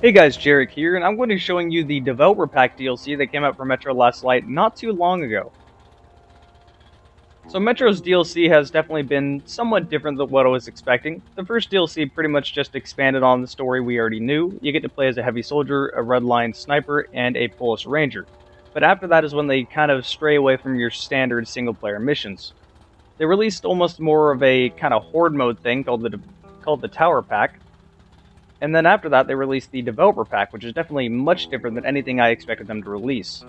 Hey guys, Jarek here, and I'm going to be showing you the Developer Pack DLC that came out for Metro Last Light not too long ago. So Metro's DLC has definitely been somewhat different than what I was expecting. The first DLC pretty much just expanded on the story we already knew. You get to play as a heavy soldier, a red line sniper, and a Polish ranger. But after that is when they kind of stray away from your standard single-player missions. They released almost more of a kind of horde mode thing called the Tower Pack. And then after that, they released the Developer Pack, which is definitely much different than anything I expected them to release.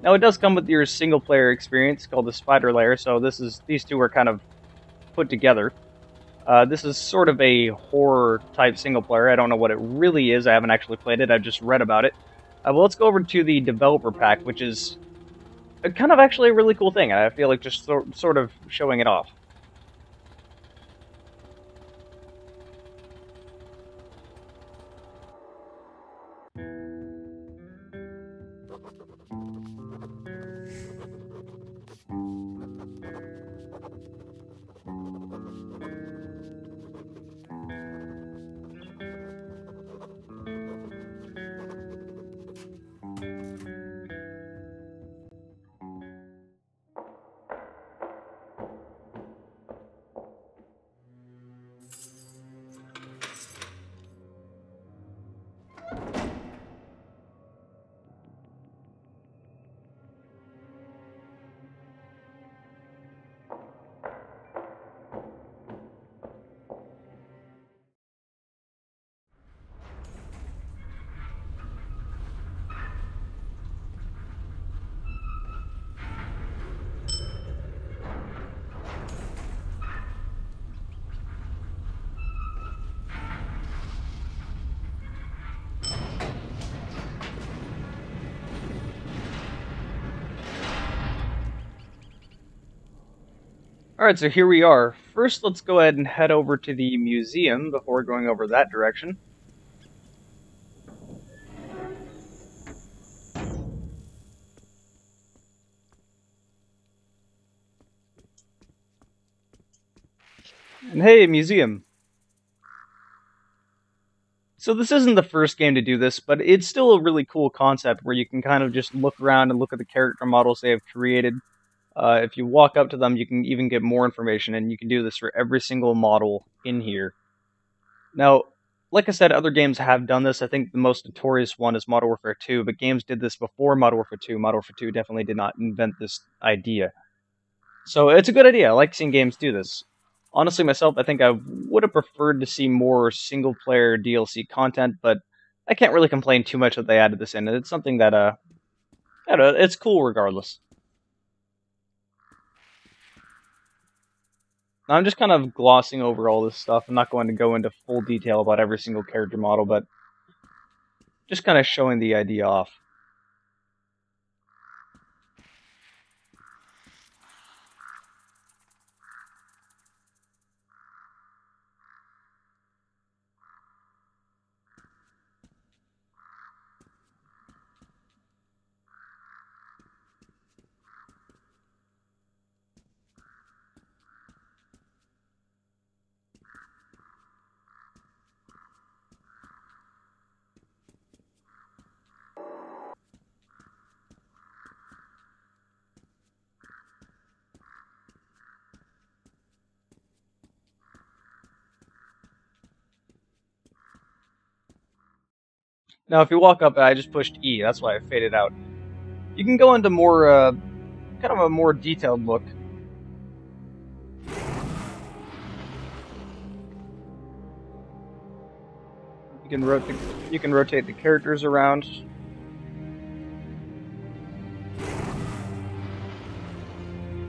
Now, it does come with your single-player experience called the Spider Lair, so these two are kind of put together. This is sort of a horror-type single-player. I don't know what it really is. I haven't actually played it. I've just read about it. Well, let's go over to the Developer Pack, which is kind of actually a really cool thing. I feel like just sort of showing it off. Alright, so here we are. First, let's go ahead and head over to the museum before going over that direction. And hey, museum. So this isn't the first game to do this, but it's still a really cool concept where you can kind of just look around and look at the character models they have created. If you walk up to them, you can even get more information, and you can do this for every single model in here. Now, like I said, other games have done this. I think the most notorious one is Modern Warfare 2, but games did this before Modern Warfare 2. Modern Warfare 2 definitely did not invent this idea. So it's a good idea. I like seeing games do this. Honestly, myself, I think I would have preferred to see more single-player DLC content, but I can't really complain too much that they added this in. It's something that, I don't know, it's cool regardless. Now, I'm just kind of glossing over all this stuff. I'm not going to go into full detail about every single character model, but just kind of showing the idea off. Now, if you walk up, I just pushed E. That's why I faded out. You can go into more, kind of a more detailed look. You can rotate the characters around.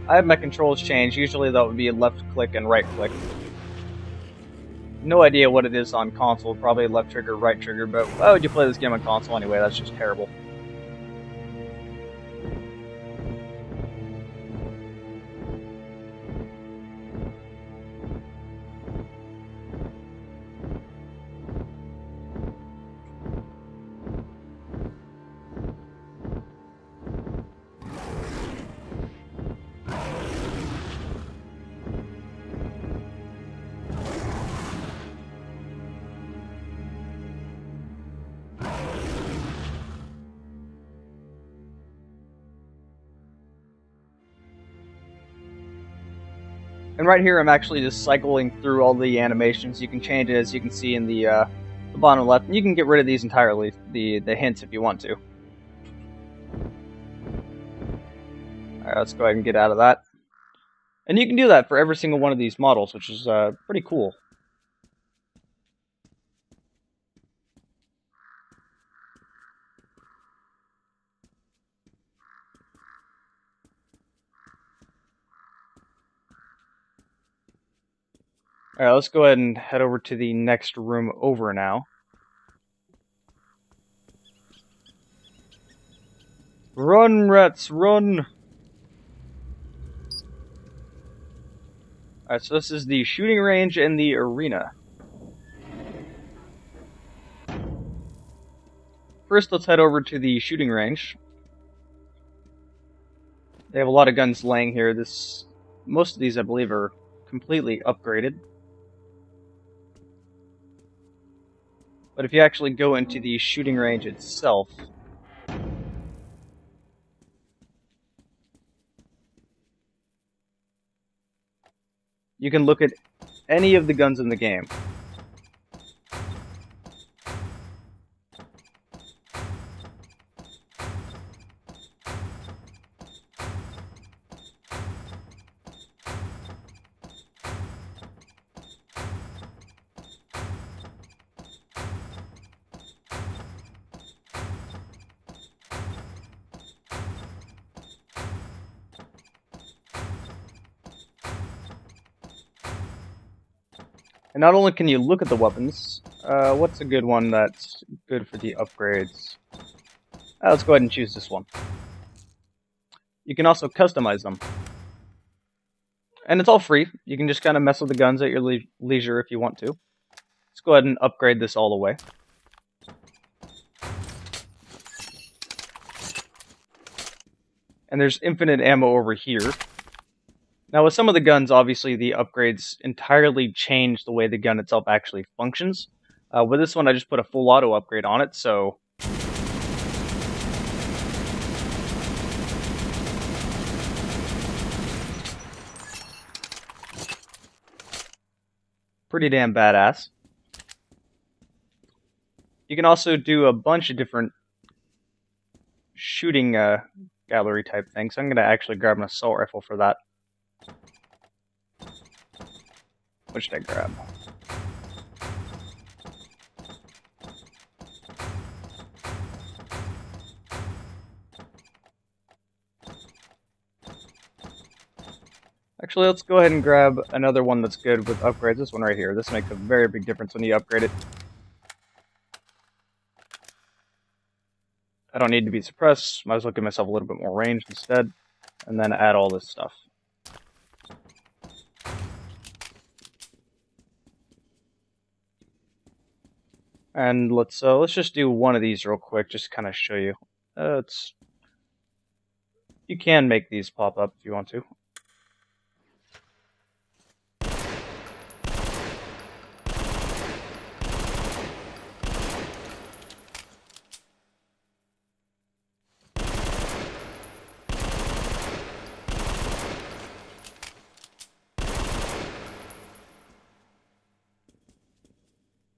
I have my controls changed. Usually that would be left click and right click. No idea what it is on console. Probably left trigger, right trigger, but why would you play this game on console anyway? That's just terrible. And right here, I'm actually just cycling through all the animations. You can change it, as you can see in the bottom left. And you can get rid of these entirely, the hints, if you want to. Alright, let's go ahead and get out of that. And you can do that for every single one of these models, which is pretty cool. Alright, let's go ahead and head over to the next room over now. Run, rats, run! Alright, so this is the shooting range and the arena. First, let's head over to the shooting range. They have a lot of guns laying here. Most of these, I believe, are completely upgraded. But if you actually go into the shooting range itself, you can look at any of the guns in the game. And not only can you look at the weapons, what's a good one that's good for the upgrades? Let's go ahead and choose this one. You can also customize them. And it's all free. You can just kind of mess with the guns at your leisure if you want to. Let's go ahead and upgrade this all the way. And there's infinite ammo over here. Now, with some of the guns, obviously, the upgrades entirely change the way the gun itself actually functions. With this one, I just put a full auto upgrade on it, so... pretty damn badass. You can also do a bunch of different shooting gallery type things. I'm going to actually grab an assault rifle for that. What should I grab? Actually, let's go ahead and grab another one that's good with upgrades. This one right here. This makes a very big difference when you upgrade it. I don't need to be suppressed. Might as well give myself a little bit more range instead. And then add all this stuff. And let's just do one of these real quick, just to kind of show you. You can make these pop up if you want to.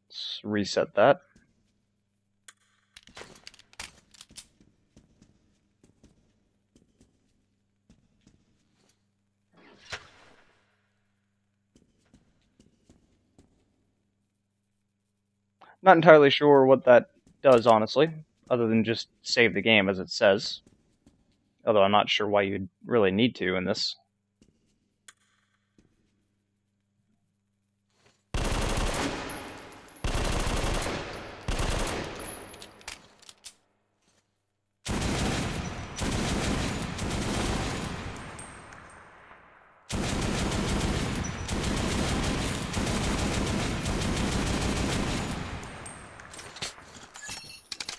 Let's reset that. Not entirely sure what that does, honestly, other than just save the game as it says. Although I'm not sure why you'd really need to in this.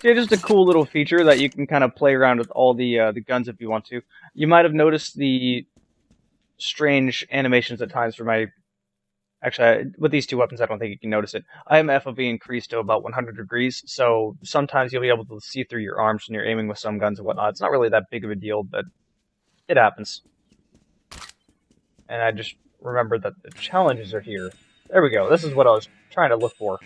Yeah, just a cool little feature that you can kind of play around with all the guns if you want to. You might have noticed the strange animations at times for my... Actually, with these two weapons, I don't think you can notice it. I have my FOV increased to about 100 degrees, so sometimes you'll be able to see through your arms when you're aiming with some guns and whatnot. It's not really that big of a deal, but it happens. And I just remember that the challenges are here. There we go. This is what I was trying to look for.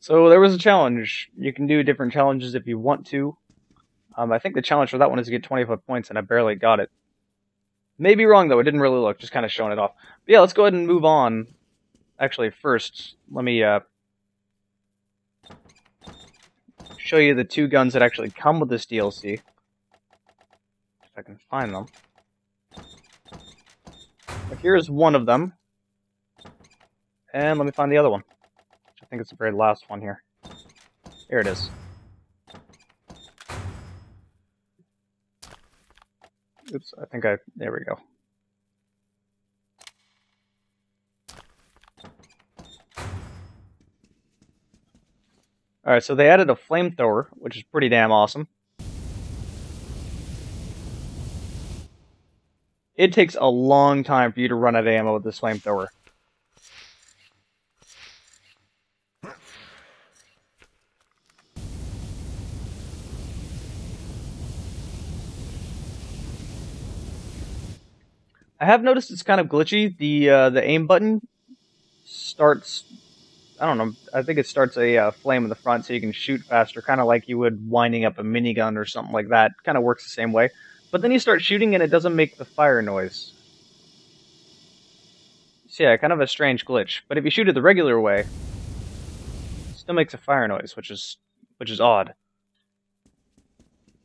So there was a challenge. You can do different challenges if you want to. I think the challenge for that one is to get 25 points, and I barely got it. Maybe wrong, though. It didn't really look. Just kind of showing it off. But yeah, let's go ahead and move on. Actually, first, let me show you the two guns that actually come with this DLC. If I can find them. But here's one of them. And let me find the other one. I think it's the very last one here. Here it is. Oops, there we go. Alright, so they added a flamethrower, which is pretty damn awesome. It takes a long time for you to run out of ammo with this flamethrower. I have noticed it's kind of glitchy. The aim button starts, I don't know, I think it starts a flame in the front so you can shoot faster, kind of like you would winding up a minigun or something like that. Kind of works the same way. But then you start shooting and it doesn't make the fire noise. So yeah, kind of a strange glitch. But if you shoot it the regular way, it still makes a fire noise, which is odd.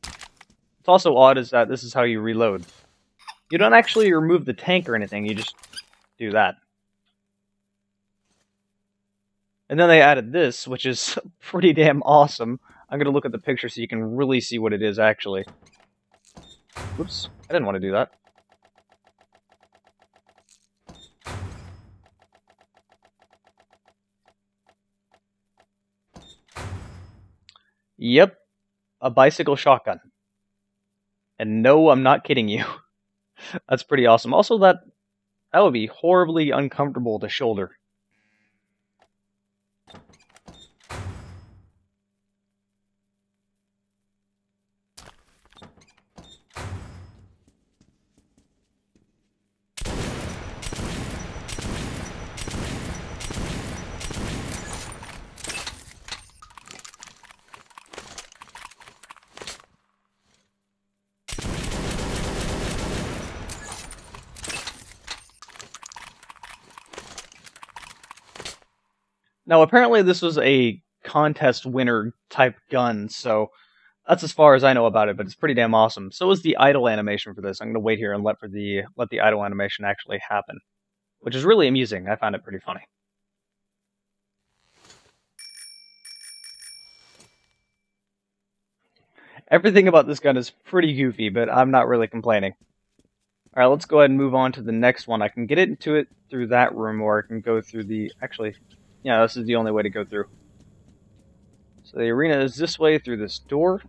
What's also odd is that this is how you reload. You don't actually remove the tank or anything, you just do that. And then they added this, which is pretty damn awesome. I'm going to look at the picture so you can really see what it is actually. Oops, I didn't want to do that. Yep, a bicycle shotgun. And no, I'm not kidding you. That's pretty awesome. Also, that would be horribly uncomfortable to shoulder. Now, apparently this was a contest winner type gun, so that's as far as I know about it, but it's pretty damn awesome. So is the idle animation for this. I'm going to wait here and let the idle animation actually happen, which is really amusing. I found it pretty funny. Everything about this gun is pretty goofy, but I'm not really complaining. Alright, let's go ahead and move on to the next one. I can get into it through that room, or I can go through the... Actually, yeah, this is the only way to go through. So the arena is this way through this door.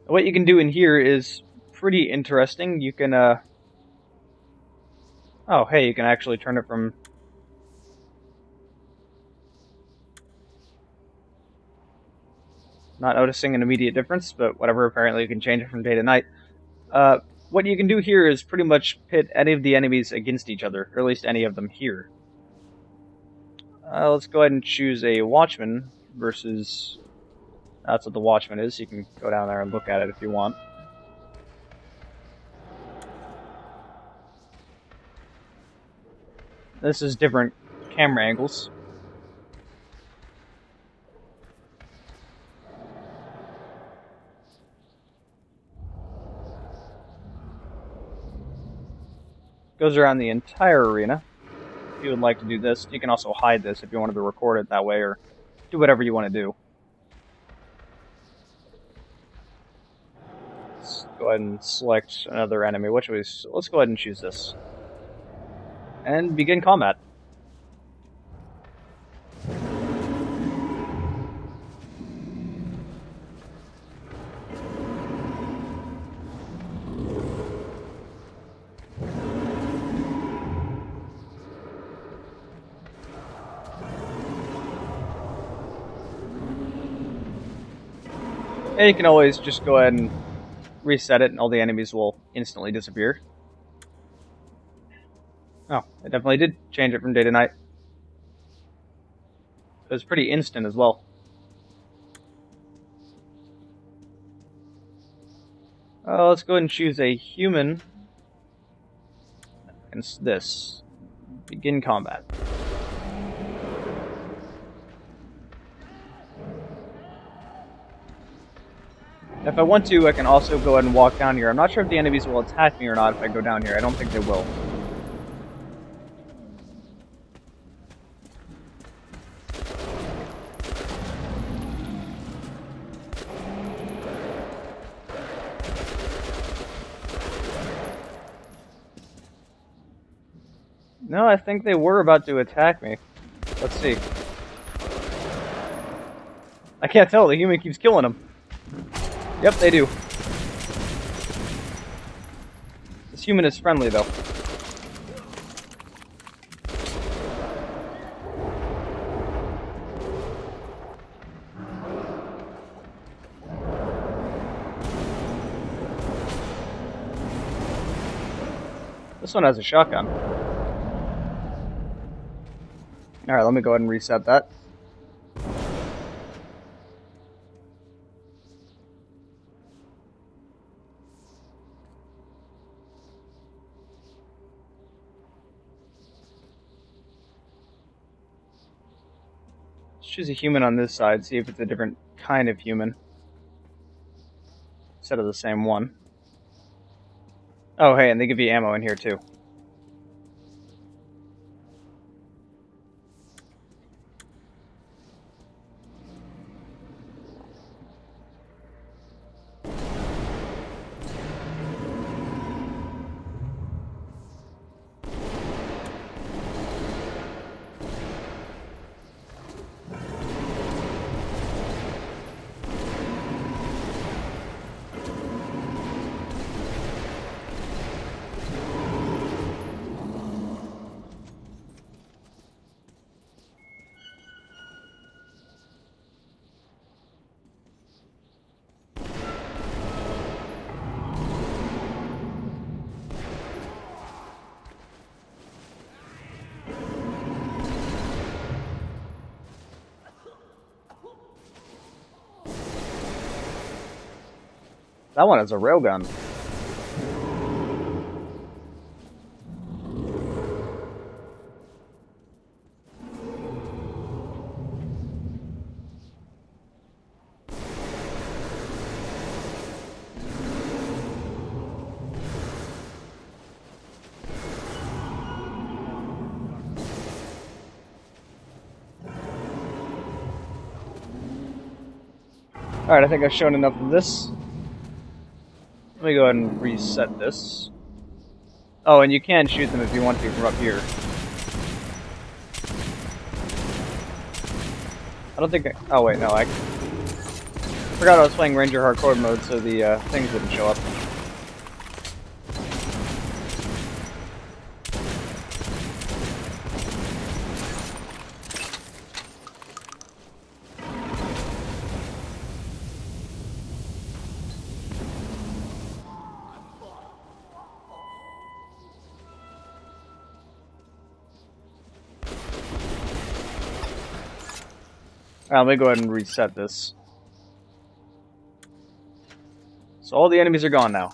What you can do in here is pretty interesting. You can, oh, hey, you can actually turn it from... Not noticing an immediate difference, but whatever, apparently you can change it from day to night. what you can do here is pretty much pit any of the enemies against each other, or at least any of them here. Let's go ahead and choose a Watchman versus... That's what the Watchman is. You can go down there and look at it if you want. This is different camera angles. Goes around the entire arena. If you would like to do this, you can also hide this if you wanted to record it that way, or do whatever you want to do. Let's go ahead and select another enemy. Let's go ahead and choose this. And begin combat. And you can always just go ahead and reset it and all the enemies will instantly disappear. Oh, it definitely did change it from day to night. It was pretty instant as well. Let's go ahead and choose a human. And this. Begin combat. If I want to, I can also go ahead and walk down here. I'm not sure if the enemies will attack me or not if I go down here. I don't think they will. No, I think they were about to attack me. Let's see. I can't tell. The human keeps killing them. Yep, they do. This human is friendly, though. This one has a shotgun. Alright, let me go ahead and reset that. Let's choose a human on this side, see if it's a different kind of human. Instead of the same one. Oh, hey, and they give you ammo in here, too. That one is a railgun. Alright, I think I've shown enough of this. Let me go ahead and reset this. Oh, and you can shoot them if you want to from up here. I don't think oh wait, no, I forgot I was playing Ranger Hardcore mode, so the things wouldn't show up. Let me go ahead and reset this. So all the enemies are gone now.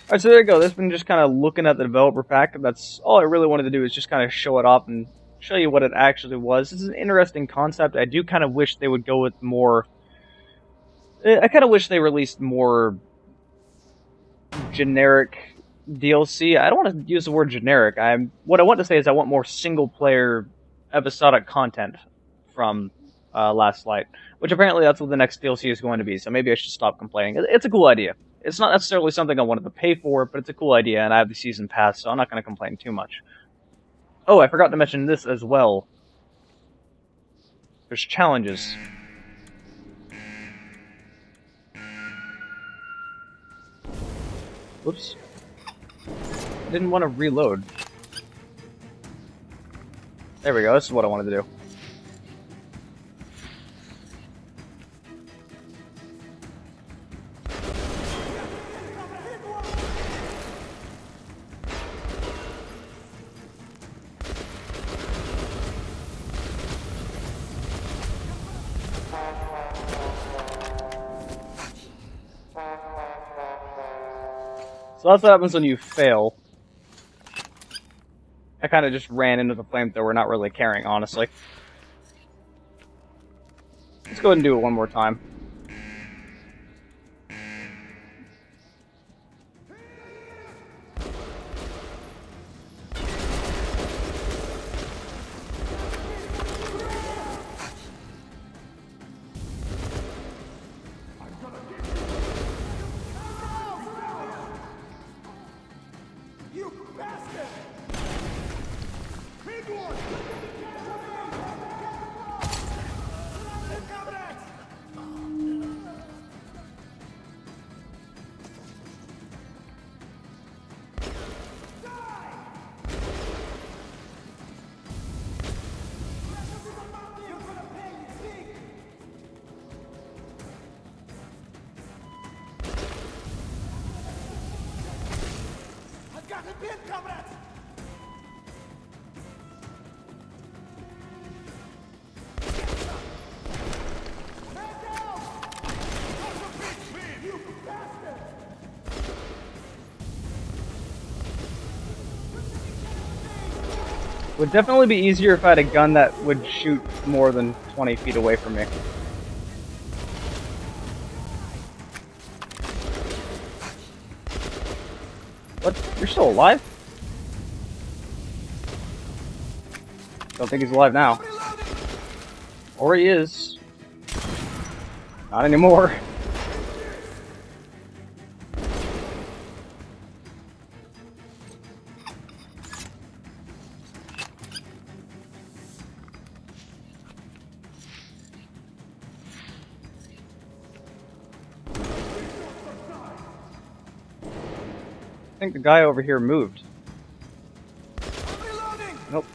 Alright, so there you go. That's been just kind of looking at the developer pack. That's all I really wanted to do, is just kind of show it off and show you what it actually was. This is an interesting concept. I do kind of wish they would go with more... I kind of wish they released more generic DLC. I don't want to use the word generic. What I want to say is I want more single-player episodic content from Last Light, which apparently that's what the next DLC is going to be, so maybe I should stop complaining. It's a cool idea. It's not necessarily something I wanted to pay for, but it's a cool idea, and I have the season pass, so I'm not going to complain too much. Oh, I forgot to mention this as well. There's challenges. Whoops. I didn't want to reload. There we go, this is what I wanted to do. So that's what happens when you fail. I kind of just ran into the flamethrower, not really caring, honestly. Let's go ahead and do it one more time. Would definitely be easier if I had a gun that would shoot more than 20 feet away from me. What? You're still alive? Don't think he's alive now. Or he is. Not anymore. I think the guy over here moved. Nope.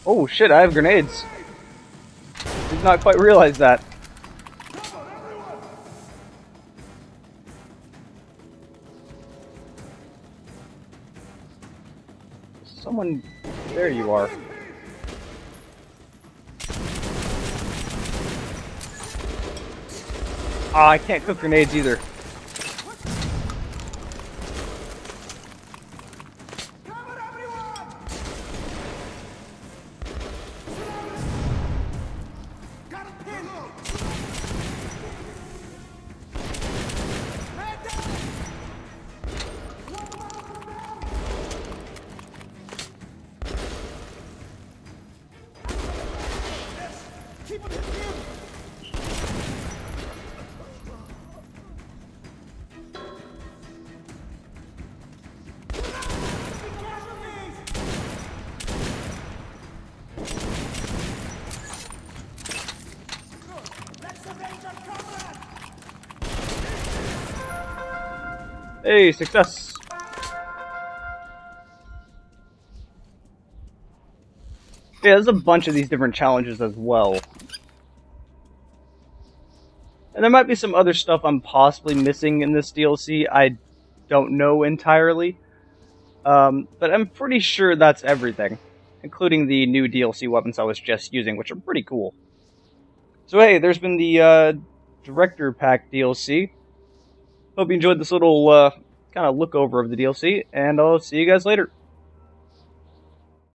Oh shit, I have grenades. Did not quite realize that. Someone... There you are. Ah, I can't cook grenades either. Hey, success! Yeah, there's a bunch of these different challenges as well. And there might be some other stuff I'm possibly missing in this DLC. I don't know entirely. But I'm pretty sure that's everything, including the new DLC weapons I was just using, which are pretty cool. So hey, there's been the Director Pack DLC. Hope you enjoyed this little kind of look over of the DLC, and I'll see you guys later.